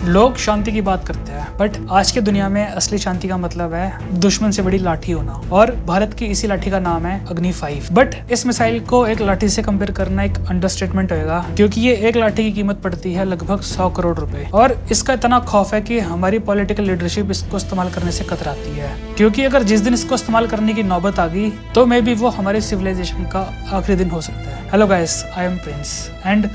लोग शांति की बात करते हैं, बट आज की दुनिया में असली शांति का मतलब है दुश्मन से बड़ी लाठी होना। और भारत की इसी लाठी का नाम है अग्नि 5। बट इस मिसाइल को एक लाठी से कंपेयर करना एक अंडरस्टेटमेंट होगा, क्योंकि ये एक लाठी की कीमत पड़ती है लगभग 100 करोड़ रुपए। और इसका इतना खौफ है कि हमारी पॉलिटिकल लीडरशिप इसको इस्तेमाल करने से कतराती है, क्योंकि अगर जिस दिन इसको इस्तेमाल करने की नौबत आ गई तो मे बी वो हमारे सिविलाइजेशन का आखिरी दिन हो सकता है। Hello guys, I am Prince and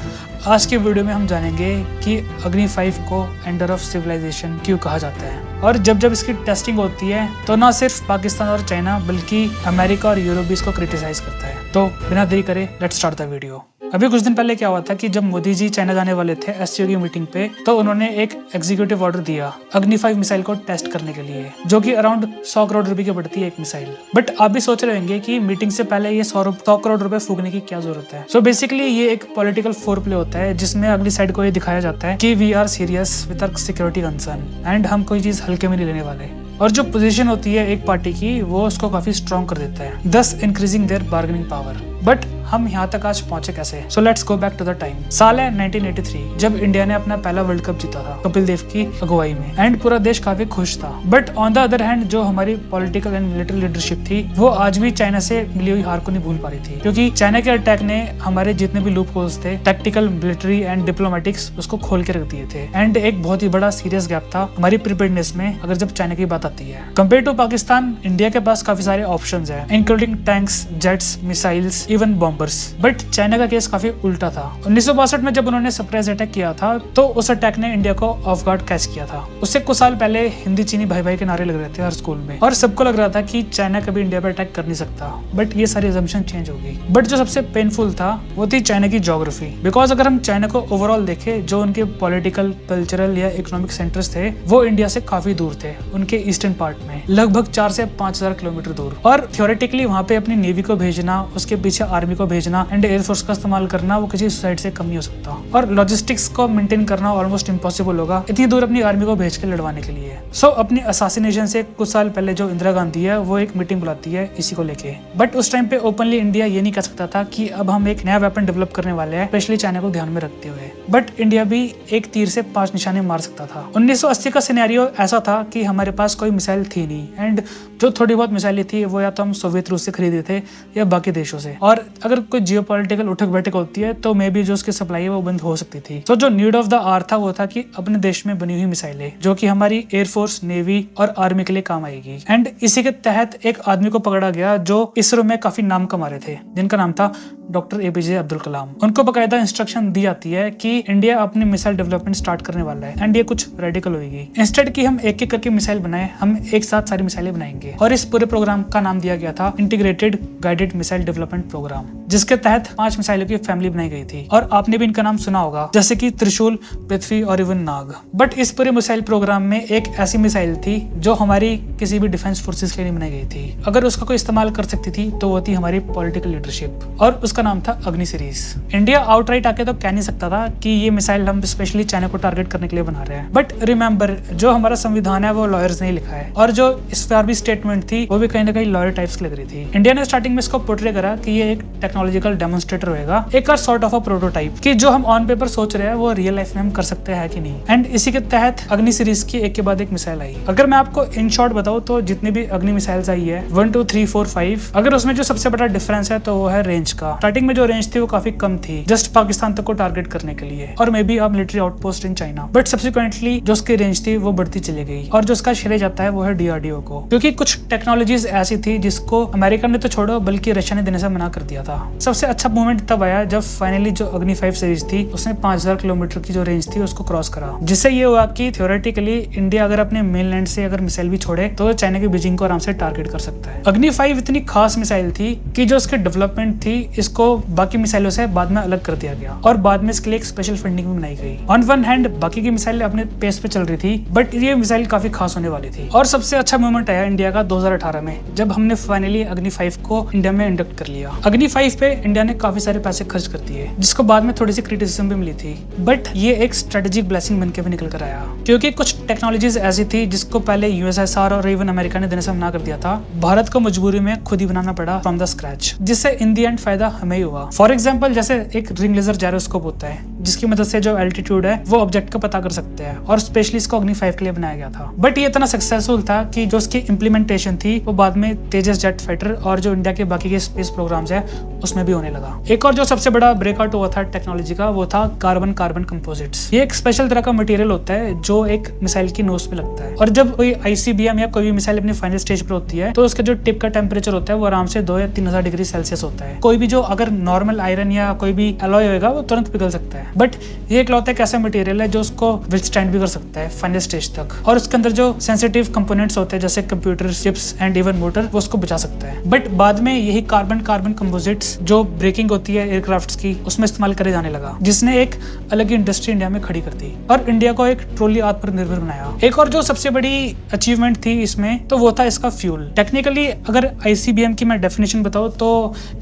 आज के वीडियो में हम जानेंगे कि अग्नि 5 को एंडर ऑफ सिविलाइजेशन क्यों कहा जाता है। और जब इसकी टेस्टिंग होती है तो ना सिर्फ पाकिस्तान और चाइना बल्कि अमेरिका और यूरोप भी इसको क्रिटिसाइज करता है। तो बिना देरी करे लेट्स स्टार्ट द वीडियो। अभी कुछ दिन पहले क्या हुआ था कि जब मोदी जी चाइना जाने वाले थे एससीओ की मीटिंग पे, तो उन्होंने एक एग्जीक्यूटिव ऑर्डर दिया अग्नि 5 मिसाइल को टेस्ट करने के लिए, जो कि अराउंड 100 करोड़ रुपए की पड़ती है एक मिसाइल। बट आप भी सोच रहे होंगे कि मीटिंग से पहले ये 100 करोड़ रुपए फूकने की क्या जरूरत है। सो बेसिकली ये एक पॉलिटिकल फोर प्ले होता है जिसमें अगली साइड को ये दिखाया जाता है कि we are serious with our security concern and हम कोई चीज हल्के में नहीं लेने वाले। और जो पोजीशन होती है एक पार्टी की वो उसको काफी स्ट्रॉन्ग कर देता है, thus increasing their bargaining power. But हम यहाँ तक आज पहुंचे कैसे? So let's go back to the time. साल है 1983 जब इंडिया ने अपना पहला वर्ल्ड कप जीता था कपिल देव की अगुवाई में, एंड पूरा देश काफी खुश था। But on the other hand जो हमारी पॉलिटिकल एंड मिलिट्री लीडरशिप थी वो आज भी चाइना से मिली हुई हार को नहीं भूल पा रही थी, क्योंकि चाइना के अटैक ने हमारे जितने भी लूप होल्स थे टैक्टिकल, मिलिट्री एंड डिप्लोमेटिक्स उसको खोल के रख दिए थे। एंड एक बहुत ही बड़ा सीरियस गैप था हमारी प्रिपेयर्डनेस में अगर जब चाइना की बात आती है। कंपेयर टू पाकिस्तान, इंडिया के पास काफी सारे ऑप्शंस है, including tanks, jets, missiles, even bombers. But China का केस काफी उल्टा था। 1962 में जब उन्होंने सरप्राइज अटैक किया था तो उस अटैक ने इंडिया को ऑफ गार्ड कैच किया था। उससे कुछ साल पहले हिंदी चीनी भाई भाई के नारे लग रहे थे हर स्कूल में, और सबको लग रहा था कि चाइना कभी इंडिया पर अटैक कर नहीं सकता। बट ये सारी असम्पशन चेंज हो गई। बट जो सबसे पेनफुल था वो थी चाइना की ज्योग्राफी। बिकॉज अगर हम चाइना को ओवरऑल देखें, जो उनके पॉलिटिकल, कल्चरल या इकोनॉमिक सेंटर्स थे वो इंडिया से काफी दूर थे, उनके ईस्टर्न पार्ट में लगभग 4 से 5,000 किलोमीटर दूर। और थियोरेटिकली वहाँ पे अपनी नेवी को भेजना, उसके पीछे आर्मी को भेजना एंड एयरफोर्स का इस्तेमाल करना वो किसी साइड से कम नहीं हो सकता। और लॉजिस्टिक्स को मेंटेन करना ऑलमोस्ट इम्पॉसिबल होगा इतनी दूर अपनी आर्मी को भेज के लड़वाने के लिए। सो अपनी असैसिनेशन से कुछ साल पहले जो इंदिरा गांधी है वो एक मीटिंग बुलाती है इसी को लेके। बट उस टाइम पे ओपनली इंडिया ये नहीं कह सकता था कि अब हम एक नया वेपन डेवलप करने वाले हैं, स्पेशली चाइना को ध्यान में रखते हुए। बट इंडिया भी एक तीर से 5 निशाने मार सकता था। 1980 का सिनेरियो ऐसा था कि हमारे पास कोई मिसाइल थी नहीं, एंड जो थोड़ी बहुत मिसाइलें थी वो या तो हम सोवियत रूस से खरीदे थे या बाकी देशों से। और अगर कोई जियोपॉलिटिकल उठक बैठक होती है तो मे बी जो उसकी सप्लाई है वो बंद हो सकती थी। तो जो नीड ऑफ द आवर था वो था कि अपने देश में बनी हुई मिसाइलें जो कि हमारी एयरफोर्स, नेवी और आर्मी के लिए काम आएगी। एंड इसी के तहत एक आदमी को पकड़ा गया जो इसरो में काफी नाम कमा रहे थे, जिनका नाम था डॉक्टर एपीजे अब्दुल कलाम। उनको बकायदा इंस्ट्रक्शन दी जाती है कि इंडिया अपनी मिसाइल डेवलपमेंट स्टार्ट करने वाला है एंड ये कुछ रेडिकल होगी। इंस्टेड कि हम एक एक करके मिसाइल बनाए, हम एक साथ सारी मिसाइलें बनाएंगे। और इस पूरे प्रोग्राम का नाम दिया गया था integrated guided missile development programme, जिसके तहत 5 मिसाइलों की फैमिली बनाई गई थी। और आपने भी इनका नाम सुना होगा, जैसे कि त्रिशूल, पृथ्वी और इवन नाग। बट इस पूरे मिसाइल प्रोग्राम में एक ऐसी मिसाइल थी जो हमारी किसी भी डिफेंस फोर्सेस के लिए बनाई गई थी। अगर उसका कोई इस्तेमाल कर सकती थी तो वो थी हमारी पॉलिटिकल लीडरशिप, और उसका नाम था अग्नि सीरीज। इंडिया आउटराइट आके तो कह नहीं सकता था कि ये मिसाइल हम स्पेशली चाइना को टारगेट करने के लिए बना रहे हैं। बट रिमेंबर, जो हमारा संविधान है वो लॉयर्स ने लिखा है, और जो इस पर भी स्टेटमेंट थी वो भी कहीं ना कहीं लॉयर टाइप्स की लग रही थी। इंडिया ने स्टार्टिंग में इसको पोर्ट्रे करा कि ये एक टेक्नोलॉजिकल डेमोन्स्ट्रेटर होगा, एक सॉर्ट ऑफ अ प्रोटोटाइप, कि जो हम ऑन पेपर सोच रहे हैं वो रियल लाइफ में हम कर सकते हैं कि नहीं। एंड इसी के तहत अग्नि सीरीज की एक के बाद एक मिसाइल आई। अगर मैं आपको इन शॉर्ट बताऊं तो जितनी भी अग्नि मिसाइल्स आई है 1, 2, 3, 4, 5, अगर उसमें जो सबसे बड़ा डिफरेंस है तो वो है रेंज का। स्टार्टिंग में जो रेंज थी वो काफी कम थी, जस्ट पाकिस्तान तक को टारगेट करने के लिए, और मे बी अब military outpost in China. But subsequently जो उसकी रेंज थी वो बढ़ती चली गई, और जो उसका श्रेय जाता है वो है डीआरडीओ को, क्योंकि कुछ टेक्नोलॉजीज ऐसी थी जिसको अमेरिका ने तो छोड़ो बल्कि रशिया ने देने से मना कर दिया था। सबसे अच्छा मूवमेंट तब आया जब फाइनली जो अग्नि 5 सीरीज थी उसने 5,000 किलोमीटर की जो रेंज थी उसको क्रॉस करा, जिससे ये हुआ कि थ्योरेटिकली इंडिया अगर अपने मेन लैंड से अगर मिसाइल भी छोड़े तो चाइना की बीजिंग को आराम से टारगेट कर सकता है। अग्नि 5 इतनी खास मिसाइल थी कि जो उसकी डेवलपमेंट थी इसको बाकी मिसाइलों से बाद में अलग कर दिया गया, और बाद में इसके लिए एक स्पेशल फंडिंग भी बनाई गई। ऑन वन हैंड बाकी की मिसाइलें अपने पेस पे चल रही थी, बट ये मिसाइल काफी खास होने वाली थी। और सबसे अच्छा मूवमेंट आया इंडिया का 2018 में, जब हमने फाइनली अग्नि 5 को इंडिया में इंडक्ट कर लिया। अग्नि 5 पे इंडिया ने काफी सारे पैसे खर्च कर दिए, जिसको बाद में थोड़ी सी क्रिटिसिज्म भी मिली थी। बट ये एक स्ट्रेटेजिक ब्लेसिंग बनके भी निकल कर आया, क्योंकि कुछ टेक्नोलॉजीज ऐसी थी जिसको पहले यूएसएसआर और इवन अमेरिका ने देने से मना कर दिया था। भारत को मजबूरी में खुद ही बनाना पड़ा फ्रॉम द स्क्रैच, जिससे इन दी एंड फायदा हमें ही हुआ। फॉर एग्जाम्पल जैसे एक रिंग लेजर जायरोस्कोप होता है जिसकी मदद से जो एल्टीट्यूड है वो ऑब्जेक्ट का पता कर सकते हैं, और स्पेशली इसको अग्नि 5 के लिए बनाया गया था। बट ये इतना सक्सेसफुल था कि जो उसकी इम्प्लीमेंटेशन थी वो बाद में तेजस जेट फाइटर और जो इंडिया के बाकी के स्पेस प्रोग्राम्स है उसमें भी होने लगा। एक और जो सबसे बड़ा ब्रेकआउट हुआ था टेक्नोलॉजी का वो था कार्बन कंपोजिट्स। ये एक स्पेशल तरह का मटेरियल होता है जो एक मिसाइल की नोज पे लगता है, और जब कोई ICBM या कोई भी मिसाइल अपनी फाइनल स्टेज पर होती है तो उसका जो टिप का टेम्परेचर होता है वो आराम से 2 या 3000 डिग्री सेल्सियस होता है। कोई भी जो अगर नॉर्मल आयरन या कोई भी अलॉय होगा वो तुरंत पिघल सकता है, बट ये इकलौता एक ऐसा मटेरियल है जो उसको विथस्टैंड भी कर सकता है फाइनल स्टेज तक, और उसके अंदर जो सेंसिटिव कंपोनेंट्स होते हैं जैसे computer chips and even motor वो उसको बचा सकता है। बट बाद में यही कार्बन कंपोजिट्स जो ब्रेकिंग होती है एयरक्राफ्ट्स की उसमें इस्तेमाल करे जाने लगा, जिसने एक अलग ही इंडस्ट्री इंडिया में खड़ी कर दी और इंडिया को एक ट्रोली आत्मनिर्भर बनाया। एक और जो सबसे बड़ी अचीवमेंट थी इसमें तो वो था इसका फ्यूल। टेक्निकली अगर ICBM की मैं डेफिनेशन बताऊं तो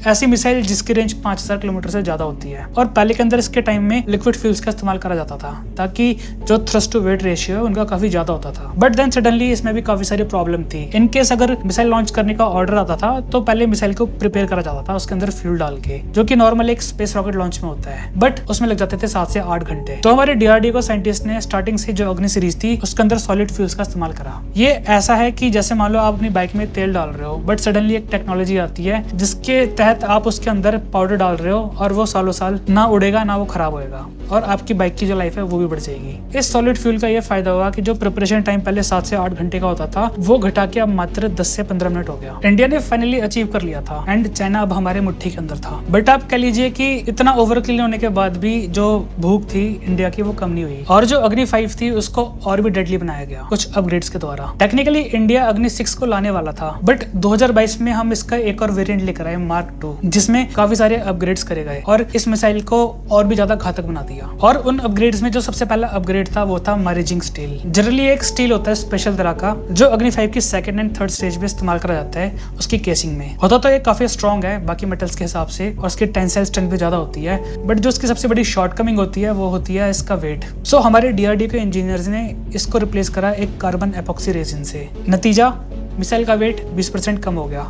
ऐसी मिसाइल जिसकी रेंज 5000 किलोमीटर से ज्यादा होती है, और पहले के अंदर इसके टाइम में लिक्विड फ्यूल्स का इस्तेमाल करा जाता था ताकि जो थ्रस्ट टू वेट रेशियो है उनका काफी ज्यादा होता था। बट देन सडनली इसमें भी काफी सारी प्रॉब्लम थी। इन केस अगर मिसाइल लॉन्च करने का ऑर्डर आता था तो पहले मिसाइल को प्रिपेयर करा जाता था उसके अंदर फ्यूल डाल के, जो कि नॉर्मल एक स्पेस रॉकेट लॉन्च में होता है, बट उसमें लग जाते थे 7 से 8 घंटे। तो हमारे DRDO साइंटिस्ट ने स्टार्टिंग से जो अग्नि सीरीज थी उसके अंदर सॉलिड फ्यूल्स का इस्तेमाल करा। ये ऐसा है कि जैसे मान लो आप अपनी बाइक में तेल डाल रहे हो, बट सडनली एक टेक्नोलॉजी आती है जिसके तहत आप उसके अंदर पाउडर डाल रहे हो और वो सालों साल ना उड़ेगा ना वो खराब होएगा, और आपकी बाइक की जो लाइफ है वो भी बढ़ जाएगी। इस सॉलिड फ्यूल का ये फायदा हुआ कि जो प्रिपरेशन टाइम पहले 7 से 8 घंटे का होता था वो घटा के अब मात्र 10 से 15 मिनट हो गया। इंडिया ने फाइनली अचीव कर लिया था एंड चाइना अब हमारे मुट्ठी के अंदर था। बट आप कह लीजिए कि इतना ओवरकिल होने के बाद भी जो भूख थी इंडिया की वो कम नहीं हुई, और जो अग्नि 5 थी उसको और भी डेडली बनाया गया कुछ अपग्रेड्स के द्वारा। टेक्निकली इंडिया अग्नि 6 को लाने वाला था, बट 2022 में हम इसका एक और वेरिएंट लेकर आए मार्क 2, जिसमें काफी सारे अपग्रेड्स करे गए और इस मिसाइल को और भी ज्यादा घातक बना दिया। और उन अपग्रेड्स में जो सबसे पहला अपग्रेड था वो था मैरिजिंग स्टील। जनरली एक स्टील होता है स्पेशल तरह का जो अग्नि 5 की सेकंड एंड थर्ड स्टेज में इस्तेमाल करा जाता है उसकी केसिंग में। होता तो ये काफी स्ट्रॉन्ग है बाकी मेटल्स के हिसाब से और उसकी टेंसाइल स्ट्रेंथ भी ज्यादा होती है, बट जो इसकी सबसे बड़ी शॉर्टकमिंग होती है वो होती है इसका वेट। सो हमारे DRDO के इंजीनियर्स ने इसको रिप्लेस करा एक कार्बन एपॉक्सी रेजिन से। नतीजा मिसाइल का वेट 20% कम हो गया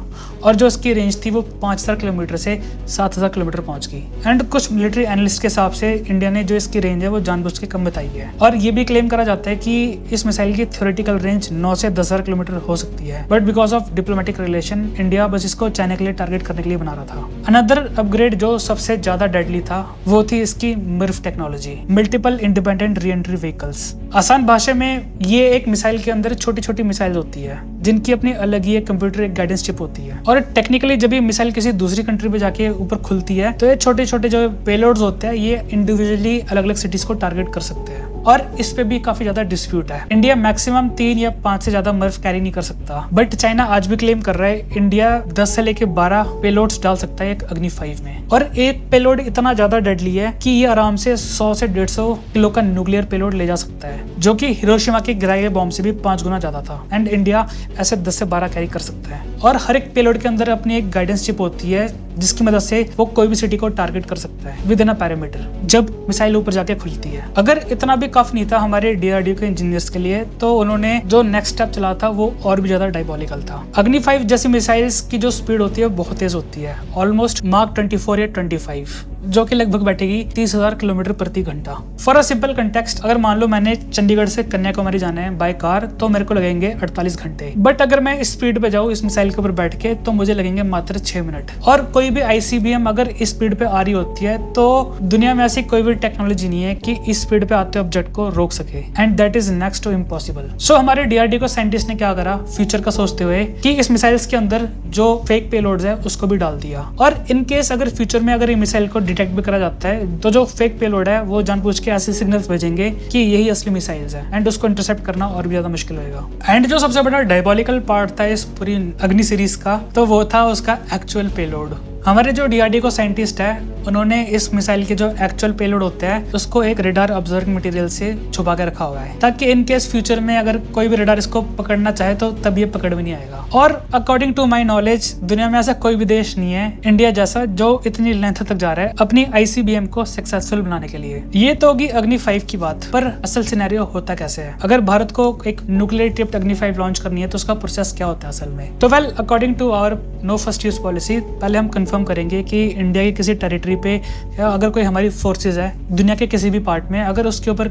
और जो इसकी रेंज थी वो 5000 किलोमीटर से 7000 किलोमीटर पहुंच गई। एंड कुछ मिलिट्री एनालिस्ट के हिसाब से इंडिया ने जो इसकी रेंज है वो जानबूझ के कम बताई है, और ये भी क्लेम करा जाता है कि इस मिसाइल की थ्योरेटिकल रेंज 9 से 10,000 किलोमीटर हो सकती है, but because of diplomatic relation India बस इसको चाइना के लिए टारगेट करने के लिए बना रहा था। अनदर अपग्रेड जो सबसे ज्यादा डेडली था वो थी इसकी MIRV technology, multiple independent re entry vehicles. आसान भाषा में ये एक मिसाइल के अंदर छोटी छोटी मिसाइल होती है जिनकी अपनी अलग ही एक कंप्यूटर एक गाइडेंस चिप होती है, और टेक्निकली जब ये मिसाइल किसी दूसरी कंट्री पे जाके ऊपर खुलती है तो ये छोटे छोटे जो पेलोड्स होते हैं ये इंडिविजुअली अलग अलग सिटीज को टारगेट कर सकते हैं, और इस पे भी काफी ज्यादा डिस्प्यूट है। इंडिया मैक्सिमम 3 या 5 से ज्यादा MIRV कैरी नहीं कर सकता, बट चाइना आज भी क्लेम कर रहा है इंडिया 10 से लेके 12 पेलोड्स डाल सकता है एक अग्नि 5 में, और एक पेलोड इतना ज्यादा डेडली है कि ये आराम से 100 से 150 किलो का न्यूक्लियर पेलोड ले जा सकता है, जो कि हिरोशिमा के गिराए गए बॉम्ब से भी 5 गुना ज्यादा था। एंड इंडिया ऐसे 10 से 12 कैरी कर सकता है, और हर एक पेलोड के अंदर अपनी एक गाइडेंस चिप होती है जिसकी मदद से वो कोई भी सिटी को टारगेट कर सकता है विद इन अ पैरामीटर जब मिसाइल ऊपर जाके खुलती है। अगर इतना भी काफी नहीं था हमारे DRDO के इंजीनियर्स के लिए, तो उन्होंने जो नेक्स्ट स्टेप चला था वो और भी ज्यादा डायबॉलिकल था। अग्नि 5 जैसी मिसाइल्स की जो स्पीड होती है बहुत तेज होती है, ऑलमोस्ट मार्क 24 या 25, जो कि लगभग बैठेगी 30,000 किलोमीटर प्रति घंटा। फॉर अ सिंपल कंटेक्स्ट, अगर मान लो मैंने चंडीगढ़ से कन्याकुमारी जाना है बाय कार तो मेरे को लगेंगे 48 घंटे, बट अगर मैं इस स्पीड पे जाऊँ इस मिसाइल के ऊपर बैठ के तो मुझे लगेंगे मात्र 6 मिनट। और कोई भी ICBM अगर इस स्पीड पे आ रही होती है तो दुनिया में ऐसी कोई भी टेक्नोलॉजी नहीं है कि इस स्पीड पे आते ऑब्जेक्ट को रोक सके, and that is next to impossible. So हमारे DRDO साइंटिस्ट ने क्या करा फ्यूचर का सोचते हुए कि इस मिसाइल्स के अंदर जो फेक पेलोड्स है उसको भी डाल दिया, और इन केस अगर फ्यूचर में अगर ये मिसाइल को डिटेक्ट भी करा जाता है तो जो फेक पेलोड है वो जानबूझ के ऐसे सिग्नल्स भेजेंगे कि यही असली मिसाइल्स है, एंड उसको इंटरसेप्ट करना और भी ज्यादा मुश्किल होगा। एंड जो सबसे बड़ा डायबॉलिकल पार्ट था इस पूरी अग्नि सीरीज का तो वो था उसका एक्चुअल पेलोड। हमारे जो DRDO साइंटिस्ट है उन्होंने इस मिसाइल के जो एक्चुअल पेलोड होते हैं उसको एक रेडार ऑब्जर्विंग मटेरियल से छुपा के रखा हुआ है, ताकि इन केस फ्यूचर में अगर कोई भी रेडार इसको पकड़ना चाहे तो तब ये पकड़ में नहीं आएगा। और अकॉर्डिंग टू माई नॉलेज दुनिया में ऐसा कोई भी देश नहीं है इंडिया जैसा जो इतनी लेंथ तक जा रहा है अपनी ICBM को सक्सेसफुल बनाने के लिए। ये तो होगी अग्नि 5 की बात, पर असल सिनेरियो होता कैसे है अगर भारत को एक न्यूक्लियर टिप्ड अग्नि 5 लॉन्च करनी है तो उसका प्रोसेस क्या होता है असल में। तो well according to our no first use policy पहले हम कंफर्म करेंगे कि इंडिया की किसी टेरिटरी पे या अगर कोई हमारी फोर्सेज है दुनिया के किसी भी पार्ट में, अगर उसके ऊपर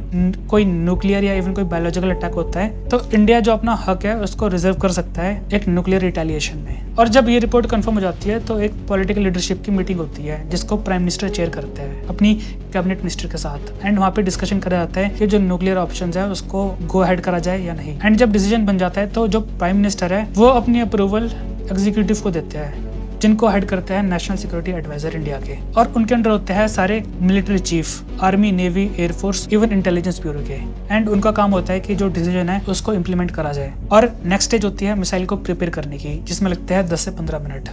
कोई न्यूक्लियर या इवन कोई बायोलॉजिकल अटैक होता है तो इंडिया जो अपना हक है उसको रिजर्व कर सकता है एक न्यूक्लियर रिटेलिएशन में। और जब ये रिपोर्ट कंफर्म हो जाती है तो एक पॉलिटिकल लीडरशिप की मीटिंग होती है जिसको प्राइम मिनिस्टर चेयर करते हैं अपनी कैबिनेट मिनिस्टर के साथ, एंड वहाँ पे डिस्कशन करा जाता है कि जो न्यूक्लियर ऑप्शंस है उसको गो हेड करा जाए या नहीं। एंड जब डिसीजन बन जाता है तो जो प्राइम मिनिस्टर है वो अपनी अप्रूवल एग्जीक्यूटिव को देते हैं जिनको हेड करते हैं नेशनल सिक्योरिटी एडवाइजर इंडिया के, और उनके अंडर होते हैं सारे military chief, army, navy, air force, even intelligence bureau के। एंड उनका काम होता है कि जो डिसीजन है उसको इम्प्लीमेंट करा जाए। और नेक्स्ट स्टेज होती है मिसाइल को प्रिपेयर करने की, जिसमें लगते हैं 10 से 15 मिनट,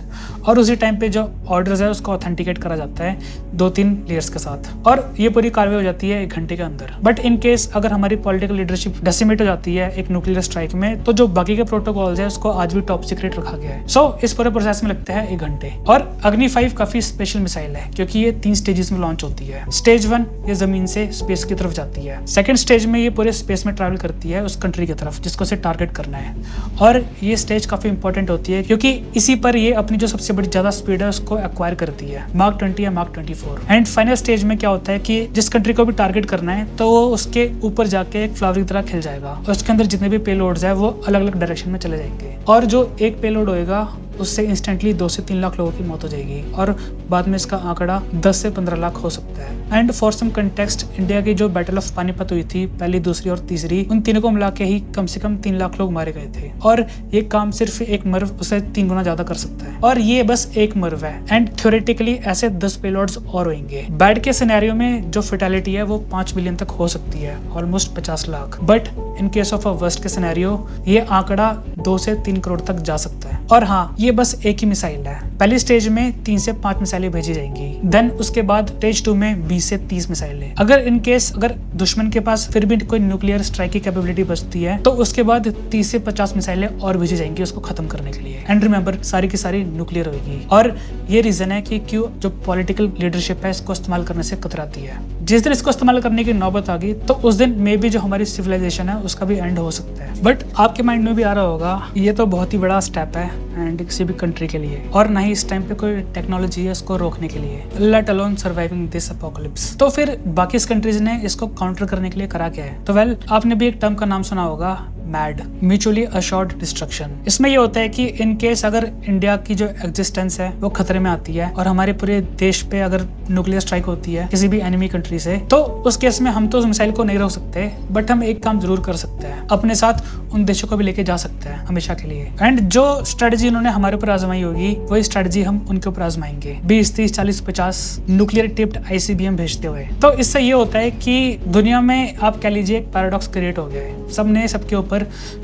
और उसी टाइम पे जो ऑर्डर्स है उसको ऑथेंटिकेट करा जाता है 2-3 लेयर्स के साथ, और ये पूरी कार्रवाई हो जाती है 1 घंटे के अंदर। बट इन केस अगर हमारी पॉलिटिकल लीडरशिप डेसिमेट हो जाती है एक न्यूक्लियर स्ट्राइक में, तो जो बाकी के प्रोटोकॉल्स है उसको आज भी टॉप सीक्रेट रखा गया है। सो इस पूरे प्रोसेस में लगता है 1 घंटे। और अग्नि 5 काफी स्पेशल मिसाइल है क्योंकि ये 3 स्टेजेस में लॉन्च होती है। स्टेज 1 ये जमीन से स्पेस की तरफ जाती है। सेकंड स्टेज में ये पूरे स्पेस में ट्रैवल करती है उस कंट्री की तरफ जिसको से टारगेट करना है, और ये स्टेज काफी इंपॉर्टेंट होती है क्योंकि इसी पर ये अपनी जो सबसे बड़ी ज्यादा स्पीड है उसको एक्वायर करती है, मार्क 20 या मार्क 24। एंड फाइनल स्टेज में क्या होता है कि जिस कंट्री को भी टारगेट करना है तो वो उसके ऊपर जाके एक फ्लावर की तरह खिल जाएगा, और उसके अंदर जितने भी पेलोड्स है वो अलग अलग डायरेक्शन में चले जाएंगे, और जो एक पेलोड होएगा उससे इंस्टेंटली 2 से 3 लाख लोगों की मौत हो जाएगी, और बाद में इसका आंकड़ा 10 से 15 लाख हो सकता है। And for some context, India की जो बैटल ऑफ पानीपत हुई थी, पहली, दूसरी और तीसरी, उन तीनों को मिला के ही कम से कम 3 लाख लोग मारे गए थे, और ये काम सिर्फ एक मर्व उसे 3 गुना ज्यादा कर सकता है, और ये बस एक मर्व है। एंड थ्योरेटिकली ऐसे 10 पेलोड्स और होंगे। बैड के सिनेरियो में जो फेटालिटी है वो 5 मिलियन तक हो सकती है, almost 50 lakh. But in case of a worst के सिनेरियो ये आंकड़ा 2 से 3 करोड़ तक जा सकता है। और हाँ, ये बस एक ही मिसाइल है। पहली स्टेज में 3 से 5 मिसाइलें भेजी जाएंगी, देन उसके बाद स्टेज 2 में 20 से 30 मिसाइलें। अगर इन केस अगर दुश्मन के पास फिर भी कोई न्यूक्लियर स्ट्राइक की कैपेबिलिटी बचती है तो उसके बाद 30 से 50 मिसाइलें और भेजी जाएंगी उसको खत्म करने के लिए। एंड रिमेंबर, सारी की सारी न्यूक्लियर होगी, और ये रीजन है कि क्यों जो पॉलिटिकल लीडरशिप है इसको इस्तेमाल करने से कतराती है। जिस दिन इसको इस्तेमाल करने की नौबत आ गई तो उस दिन मे बी जो हमारी सिविलाइजेशन है उसका भी एंड हो सकता है। बट आपके माइंड में भी आ रहा होगा ये तो बहुत ही बड़ा स्टेप है एंड किसी भी कंट्री के लिए, और ना ही इस टाइम पे कोई टेक्नोलॉजी है इसको रोकने के लिए, let alone surviving this apocalypse. तो फिर बाकी इस कंट्रीज ने इसको काउंटर करने के लिए करा क्या है? तो वेल, आपने भी एक टर्म का नाम सुना होगा, मैड, म्यूचुअली अश्योर्ड डिस्ट्रक्शन। इसमें ये होता है कि इन केस अगर इंडिया की जो एग्जिस्टेंस है वो खतरे में आती है और हमारे पूरे देश पे अगर न्यूक्लियर स्ट्राइक होती है किसी भी एनिमी कंट्री से, तो उस केस में हम तो उस मिसाइल को नहीं रोक सकते, बट हम एक काम जरूर कर सकते हैं, अपने साथ उन देशों को भी लेके जा सकते हैं हमेशा के लिए। एंड जो स्ट्रेटजी उन्होंने हमारे ऊपर आजमाई होगी वही स्ट्रेटजी हम उनके ऊपर आजमाएंगे, 20, 30, 40, 50 न्यूक्लियर टिप्ड ICBM भेजते हुए। तो इससे ये होता है कि दुनिया में आप कह लीजिए एक पैराडॉक्स क्रिएट हो गया है, सबने सबके ऊपर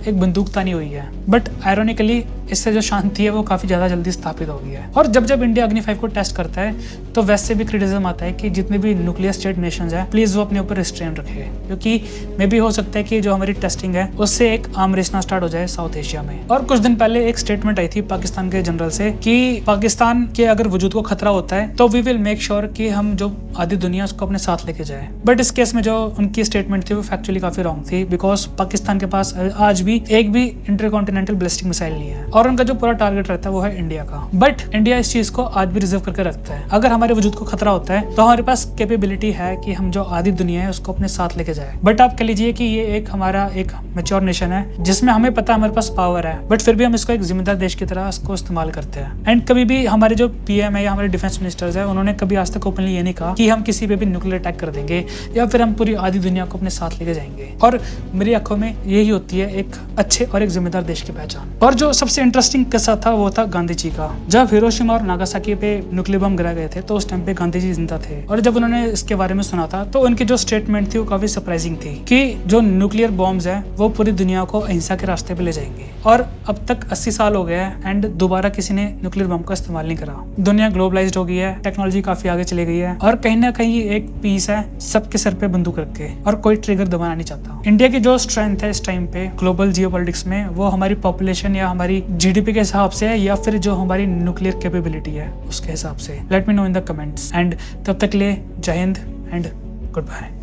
एक बंदूक तानी हुई है, बट आयरोनिकली इससे जो शांति है वो काफी ज्यादा जल्दी स्थापित हो गई है। और जब जब इंडिया अग्नि 5 को टेस्ट करता है तो वैसे भी क्रिटिसिज्म आता है कि जितने भी न्यूक्लियर स्टेट नेशंस हैं प्लीज वो अपने ऊपर रिस्ट्रेन रखे, क्योंकि मे भी हो सकता है कि जो हमारी टेस्टिंग है उससे एक आम रेस ना स्टार्ट हो जाए साउथ एशिया में। और कुछ दिन पहले एक स्टेटमेंट आई थी पाकिस्तान के जनरल से कि पाकिस्तान के अगर वजूद को खतरा होता है तो वी विल मेक श्योर कि हम जो आधी दुनिया उसको अपने साथ लेके जाए। बट इस केस में जो उनकी स्टेटमेंट थी वो फैक्चुअली काफी रॉन्ग थी, बिकॉज पाकिस्तान के पास आज भी एक भी इंटरकॉन्टिनेंटल बैलिस्टिक मिसाइल नहीं है, और उनका जो पूरा टारगेट रहता है वो है इंडिया का। बट इंडिया इस चीज को आज भी रिजर्व करके रखता है, अगर हमारे वजूद को खतरा होता है तो हमारे पास कैपेबिलिटी है कि हम जो आधी दुनिया है उसको अपने साथ लेके जाए। बट आप कह लीजिए कि ये एक हमारा एक मैच्योर नेशन है जिसमें हमें पता है हमारे पास पावर है, बट फिर भी हम इसको एक जिम्मेदार देश की तरह इसको इस्तेमाल करते हैं। एंड कभी भी हमारे जो PM है या हमारे डिफेंस मिनिस्टर्स है उन्होंने कभी आज तक ओपनली ये नहीं कहा कि हम किसी पे भी न्यूक्लियर अटैक कर देंगे या फिर हम पूरी आधी दुनिया को अपने साथ लेके जाएंगे। और मेरी आंखों में यही होती है एक अच्छे और एक जिम्मेदार देश की पहचान। और जो सबसे इंटरेस्टिंग किस्सा था वो था गांधी जी का। जब हिरोशिमा और नागासाकी पे न्यूक्लियर बम गिराए गए थे तो उस टाइम पे गांधी जी जिंदा थे, और जब उन्होंने इसके बारे में सुना था तो उनकी जो स्टेटमेंट थी वो काफी सरप्राइजिंग थी कि जो न्यूक्लियर बॉम्ब्स है वो पूरी दुनिया को अहिंसा के रास्ते पे ले जाएंगे। और अब तक 80 साल हो गए हैं एंड दोबारा किसी ने न्यूक्लियर बम का इस्तेमाल नहीं करा। दुनिया ग्लोबलाइज्ड हो गई है, टेक्नोलॉजी काफी आगे चली गई है, और कहीं ना कहीं एक पीस है सबके सर पे बंदूक रख के, और कोई ट्रिगर दबाना नहीं चाहता। इंडिया की जो स्ट्रेंथ है इस टाइम पे ग्लोबल जियोपॉलिटिक्स में वो हमारी पॉपुलेशन या हमारी GDP के हिसाब से है या फिर जो हमारी न्यूक्लियर कैपेबिलिटी है उसके हिसाब से। Let me know in the comments, and तब तक ले जय हिंद एंड गुड बाय।